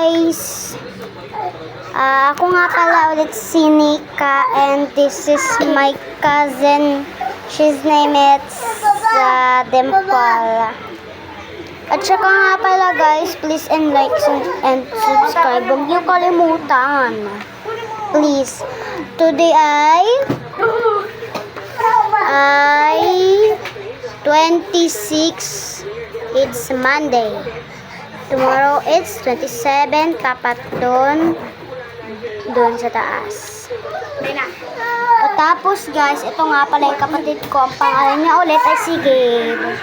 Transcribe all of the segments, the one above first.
guys! Ako nga pala ulit si Nika, and this is my cousin. His name is Dimple. At saka nga pala guys, please and like and subscribe. Huwag niyo kalimutan. Please. Today ay 26. It's Monday. Tomorrow it's 27. Tapat doon sa taas. Tapos guys, ito nga pala yung kapatid ko. Ang pangalan niya ulit ay si Gabe.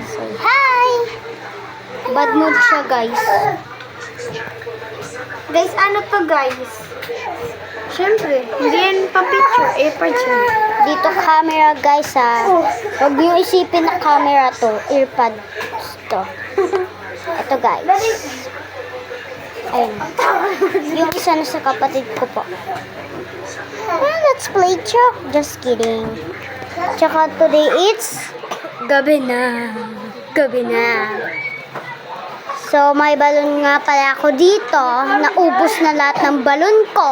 So, hi! Bad mood siya guys. Guys, ano to guys? Siyempre, hindi yan pa-picture. Airpods yun. Dito camera guys ha. Huwag niyo isipin na camera to. Earpods to. Ito guys. Ayun. Yung isa na sa kapatid ko po. Let's play chalk. Just kidding. Tsaka today it's gabi na. Gabi na. So, may balon nga pala ako dito. Naubos na lahat ng balon ko.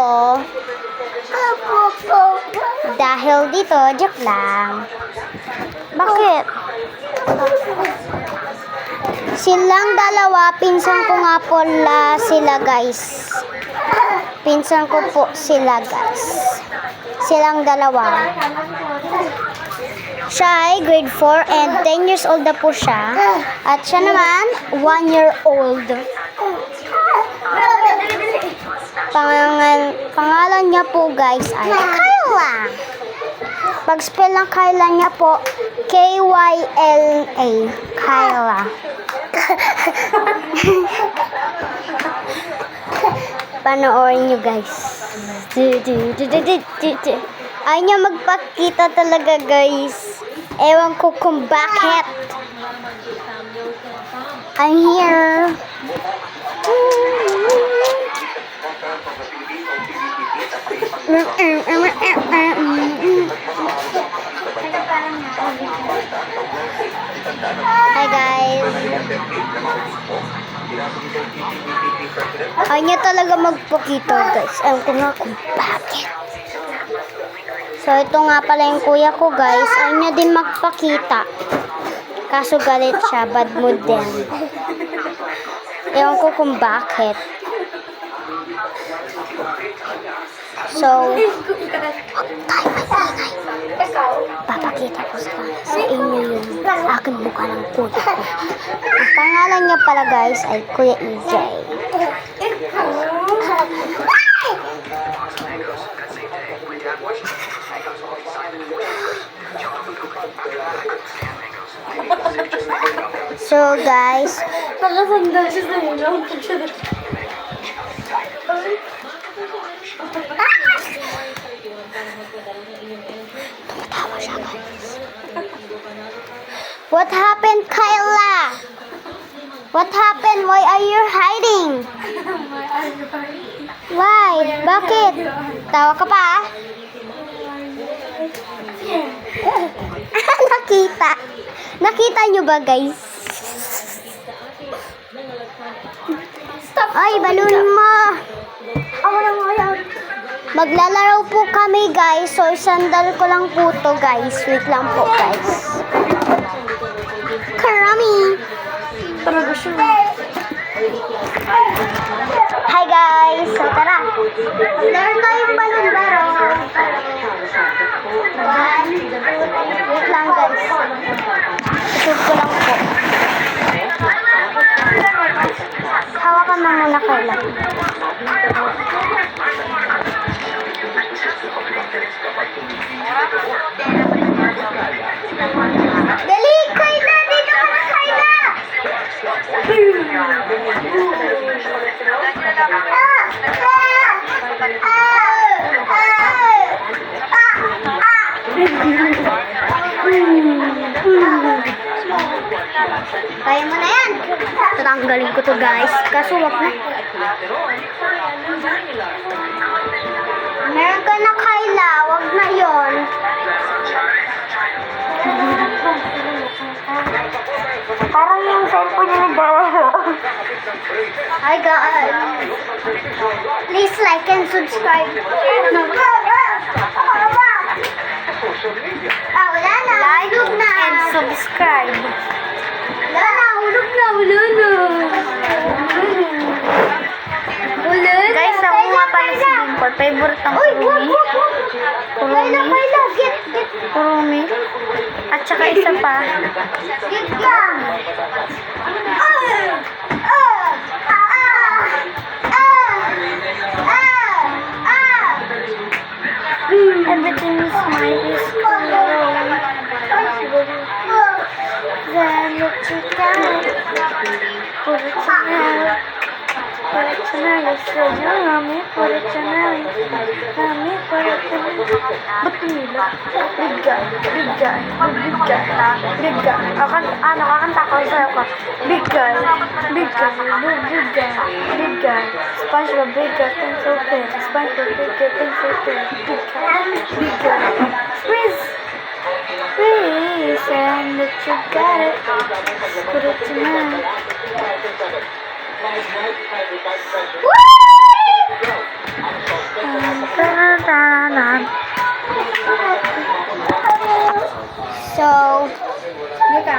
Dahil dito, joke lang. Bakit? Silang dalawa, pinsan ko nga po sila guys. Pinsan ko po sila guys. Silang dalawa. Siya ay grade 4 and 10 years old na po siya. At siya naman, 1 year old. Pangalan niya po guys ay Kyla. Pag-spell ng Kyla niya po, K-Y-L-A. Kyla. Panoorin nyo guys. Ayaw niya magpakita talaga guys. Ewan ko kung bakit. I'm here. Hi guys. Ayaw niya talaga magpakita guys. Ewan ko nga kung bakit. So, ito nga pala yung kuya ko, guys. Ayaw niya din magpakita. Kaso galit siya. Bad mood din. Ewan ko kung bakit. So, huwag tayo maingay. Papakita ko sa inyo yung aking mukha ng kuya ko. Ang pangalan niya pala, guys, ay Kuya EJ. So guys, nakasandal siya sa inyo. tumatawa siya guys. What happened, Kyla? What happened? Why are you hiding? Why? Bakit? Tawa ka pa? Nakita nyo ba guys? Ay, balon mo. Maglalaro po kami guys. So, isandal ko lang po to guys. Wait lang po guys. Karami. Hi guys. So, tara. Laro tayong balon baro. Wait lang guys. Isog ko lang po. Hawakan mo muna Kyla. Dali, Kyla! Dito ka na, Kyla! Kaya mo na yan. Tatanggalin ko to guys. Kaso wag na. Meron ka na Kyla. Wag na yon. Parang yung cellphone niya nagdalaro. Hi guys. Please like and subscribe. Ah, wala na. Hulog na. And subscribe. Wala na. Hulog na. Wala na. Guys, ako nga pala si Dimple. Favorite ang Kurumi. Kurumi. At saka isa pa. Everything is my school. Then look to down. Put it tonight. Put it tonight. So you mommy, put it tonight. Mommy, put it tonight. Ba't nila? Big guy. Kakanta ko sa'yo ka. Big guy. SpongeBob, big guy, things okay. SpongeBob, big guy, things okay. Big guy. Squeeze, and that you got it. Put it tonight. So, Nika.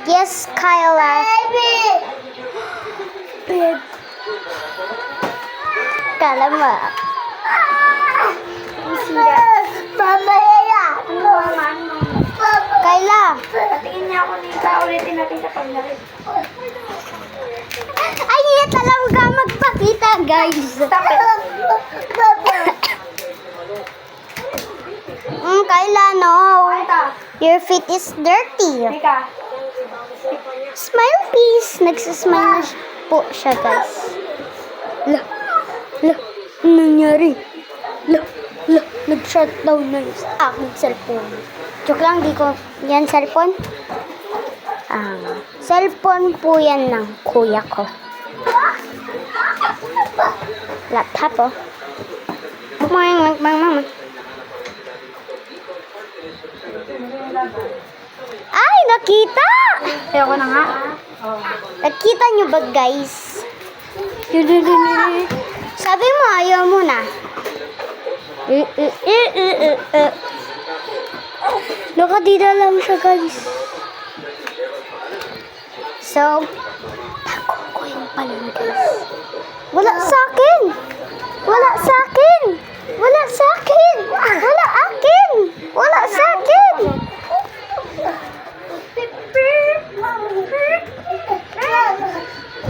Yes, Kyla. Babe. Kala mo. Kyla. Patingin niya ako nito. Ulitin natin sa paglarit. Ay, hindi talaga magpakita, guys. Stop it. Kyla, no. Your feet is dirty. Nika. Smile, please. Nagsismile na po siya, guys. La, nangyari. Nag-shutdown na yung aking cellphone. Joke lang, di ko. Yan, cellphone? Cellphone po yan ng kuya ko. Laptop, oh. Ay, nakita! Ayoko na nga. Nakita nyo ba, guys? Sabi mo, ayaw mo na. Nakadida lang siya, guys. So, tako ko yung palang, guys. Wala sa akin! Wala sa akin! Wala sa akin! Wala akin! Wala sa akin!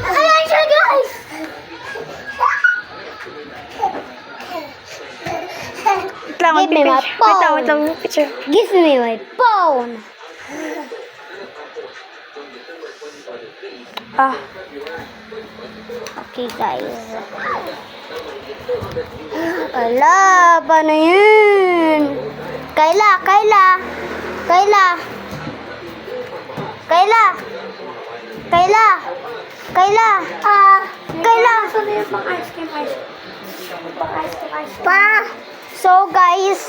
Ayan siya, guys! Give me my phone. Give me my phone. Okay, guys. Ala, paano yun? Kayla. Pa! So, guys,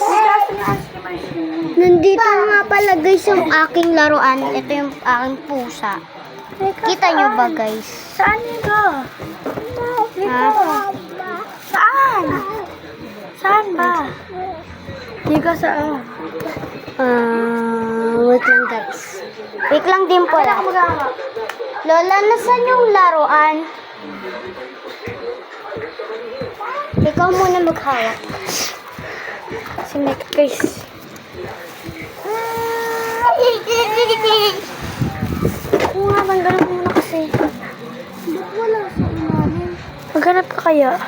nandito nga pala, guys, yung aking laruan. Ito yung aking pusa. Kita nyo ba, guys? Saan nito? Ha? Saan? Saan ba? Nika, saan? Wait lang, guys. Wait lang din po. Lola, nasan yung laruan? Ikaw muna maghawak. Sige, guys. Oo nga, tanggalin mo muna kasi. Wala sa ilalim. Maghanap ka kaya?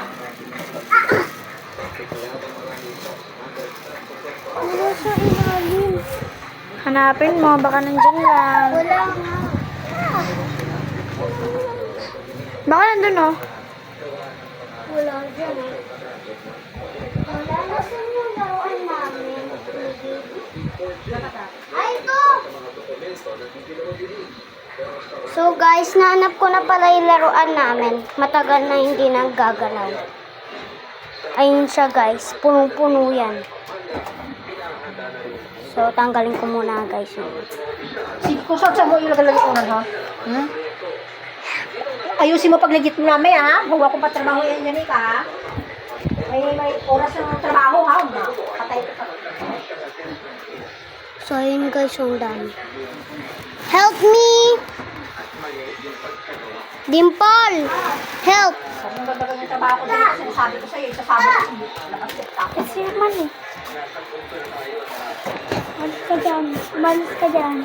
Wala sa ilalim. Hanapin mo, baka nandyan lang. Wala nga. Baka nandun oh. Wala dyan. Wala na sa yung laruan namin. Ay, ito! So guys, nahanap ko na pala yung laruan namin. Matagal na hindi naggagalaw. Ayun siya guys, punong-puno yan. So, tanggalin ko muna guys yun. Kung saan mo ilagay unan, ha? Hmm? Ayusin mo pag legit mo namin, ha? Huwag akong patrabaho yan yan, ka, ha? May oras ng trabaho, ha? Patay ko pa. So, ayun guys, yung dami. Help me! Dimple! Help! Sabi mo gagawin yung trabaho ko dito, sinasabi ko sa'yo, isasama ko sa labas ko. Kasi naman eh. Umalis ka dyan. Umalis ka dyan.